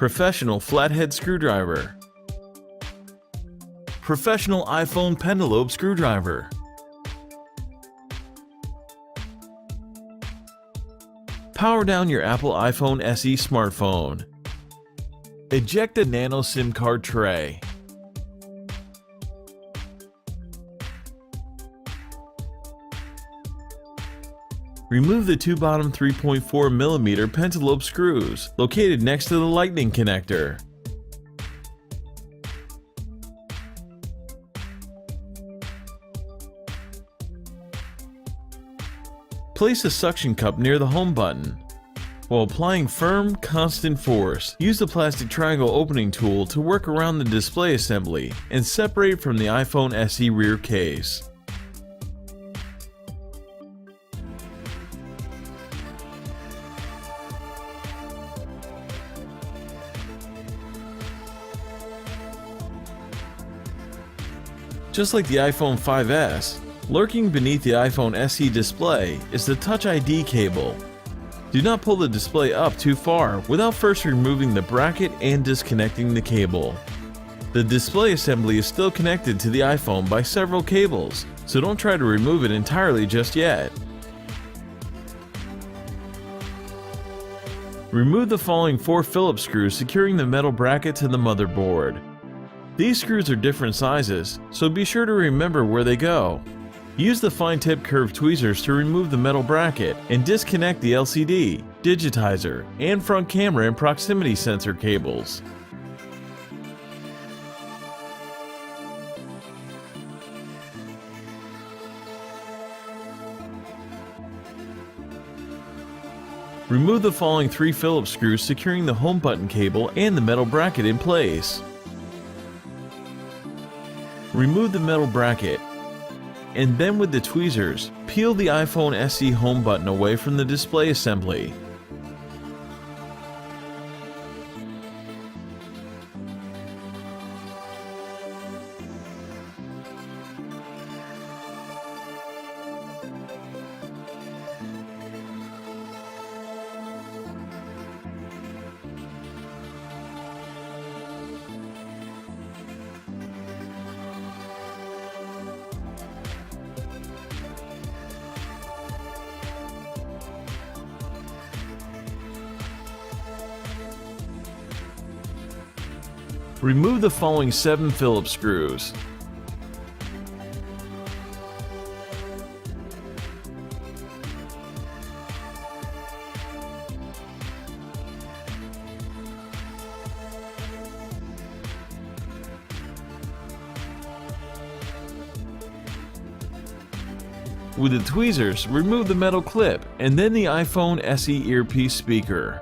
Professional flathead screwdriver. Professional iPhone pentalobe screwdriver. Power down your Apple iPhone-SE smartphone. Eject a nano SIM card tray. Remove the two bottom 3.4mm pentalobe screws located next to the lightning connector. Place a suction cup near the home button. While applying firm, constant force, use the plastic triangle opening tool to work around the display assembly and separate from the iPhone-SE rear case. Just like the iPhone 5S, lurking beneath the iPhone SE display is the Touch ID cable. Do not pull the display up too far without first removing the bracket and disconnecting the cable. The display assembly is still connected to the iPhone by several cables, so don't try to remove it entirely just yet. Remove the following 4 Phillips screws securing the metal bracket to the motherboard. These screws are different sizes, so be sure to remember where they go. Use the fine-tip curved tweezers to remove the metal bracket and disconnect the LCD, digitizer, and front camera and proximity sensor cables. Remove the following 3 Phillips screws securing the home button cable and the metal bracket in place. Remove the metal bracket, and then with the tweezers, peel the iPhone SE home button away from the display assembly. Remove the following 7 Phillips screws. With the tweezers, remove the metal clip and then the iPhone SE earpiece speaker.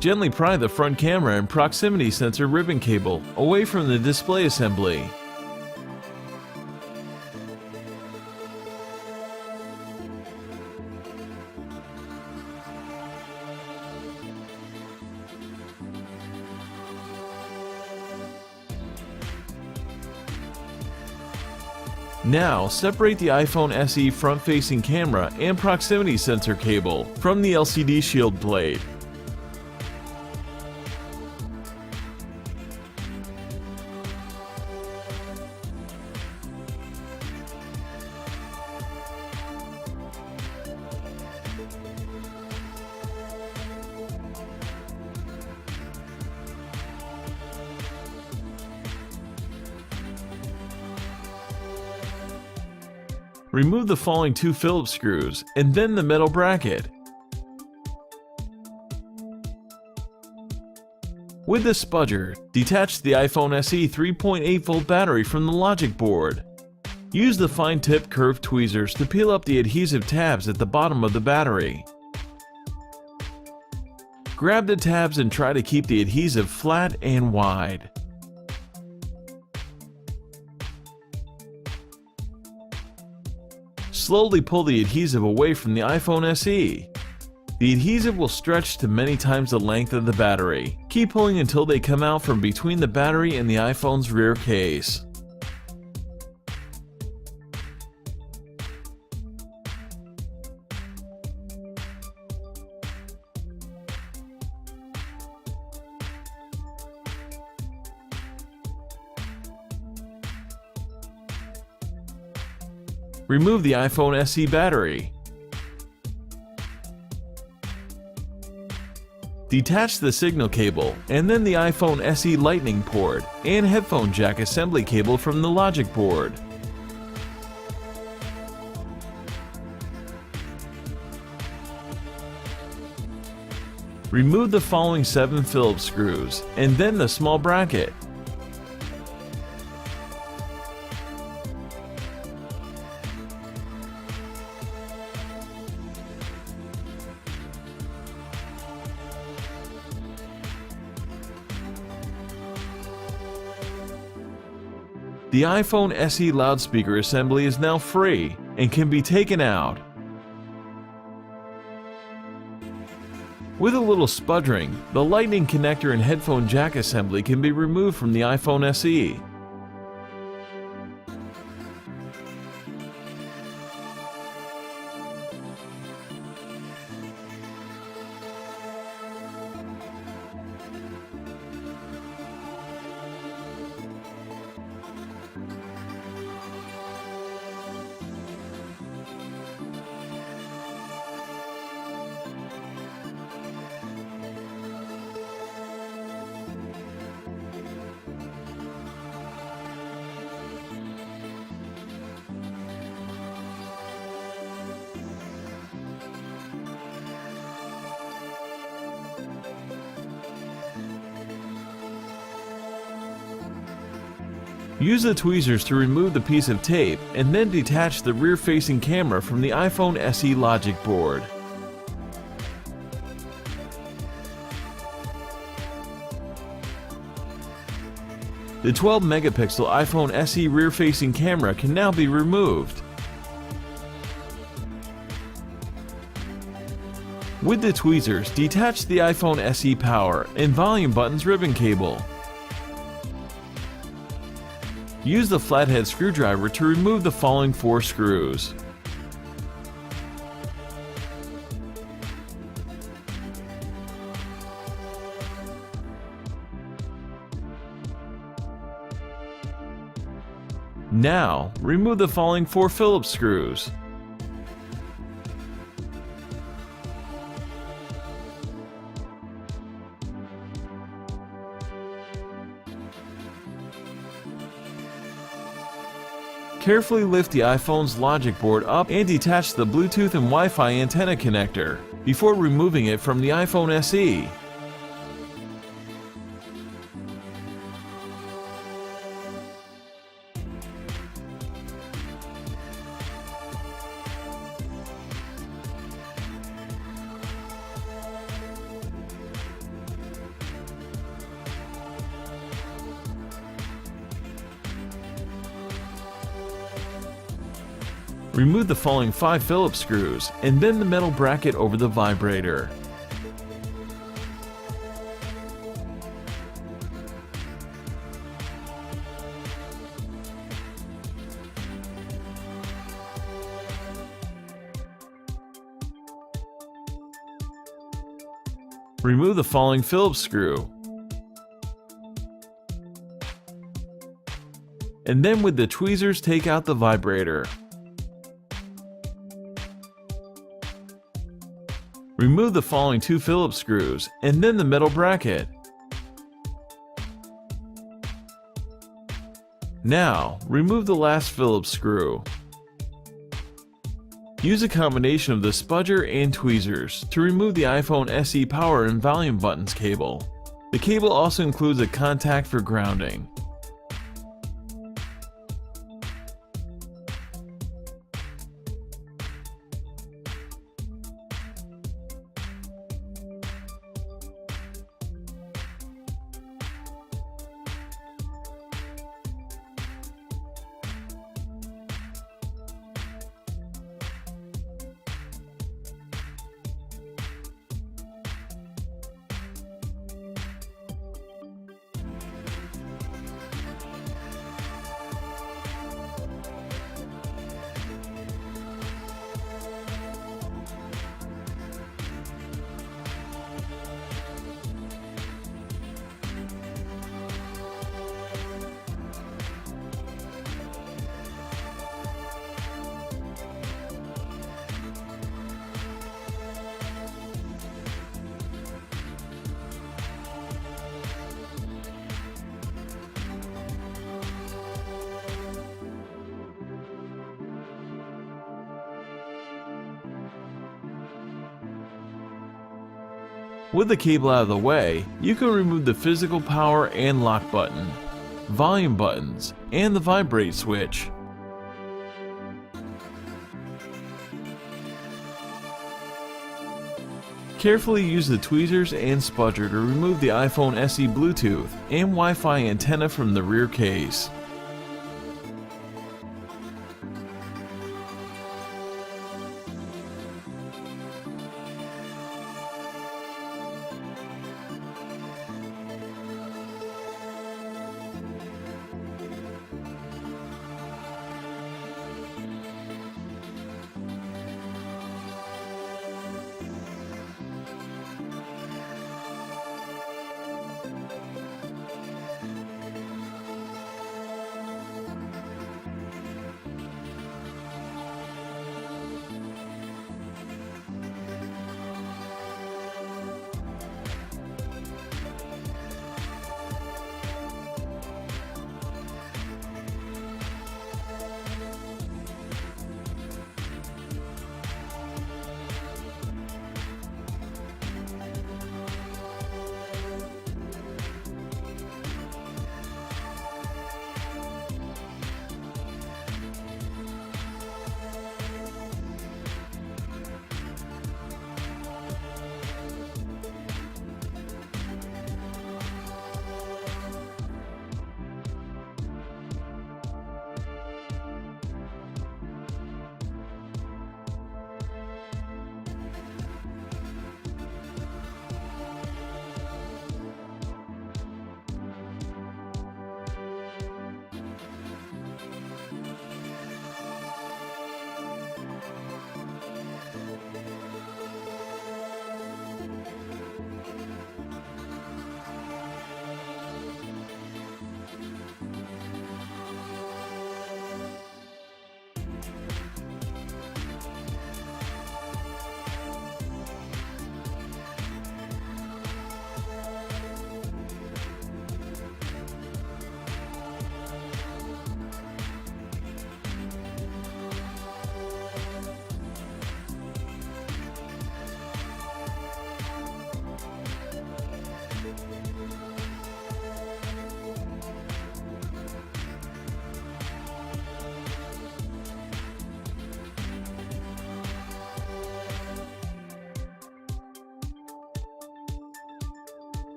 Gently pry the front camera and proximity sensor ribbon cable away from the display assembly. Now, separate the iPhone SE front-facing camera and proximity sensor cable from the LCD shield plate. Remove the following 2 Phillips screws and then the metal bracket. With the spudger, detach the iPhone SE 3.8-volt battery from the logic board. Use the fine-tip curved tweezers to peel up the adhesive tabs at the bottom of the battery. Grab the tabs and try to keep the adhesive flat and wide. Slowly pull the adhesive away from the iPhone SE. The adhesive will stretch to many times the length of the battery. Keep pulling until they come out from between the battery and the iPhone's rear case. Remove the iPhone-SE battery. Detach the signal cable and then the iPhone-SE lightning port and headphone jack assembly cable from the logic board. Remove the following 7 Phillips screws and then the small bracket. The iPhone-SE loudspeaker assembly is now free and can be taken out. With a little sputtering, the lightning connector and headphone jack assembly can be removed from the iPhone-SE. Use the tweezers to remove the piece of tape and then detach the rear-facing camera from the iPhone-SE logic board. The 12-megapixel iPhone-SE rear-facing camera can now be removed. With the tweezers, detach the iPhone-SE power and volume button's ribbon cable. Use the flathead screwdriver to remove the following 4 screws. Now, remove the following 4 Phillips screws. Carefully lift the iPhone's logic board up and detach the Bluetooth and Wi-Fi antenna connector before removing it from the iPhone-SE. Remove the following 5 Phillips screws and then the metal bracket over the vibrator. Remove the following Phillips screw. And then with the tweezers take out the vibrator. Remove the following 2 Phillips screws and then the metal bracket. Now, remove the last Phillips screw. Use a combination of the spudger and tweezers to remove the iPhone-SE power and volume buttons cable. The cable also includes a contact for grounding. With the cable out of the way, you can remove the physical power and lock button, volume buttons, and the vibrate switch. Carefully use the tweezers and spudger to remove the iPhone-SE Bluetooth and Wi-Fi antenna from the rear case.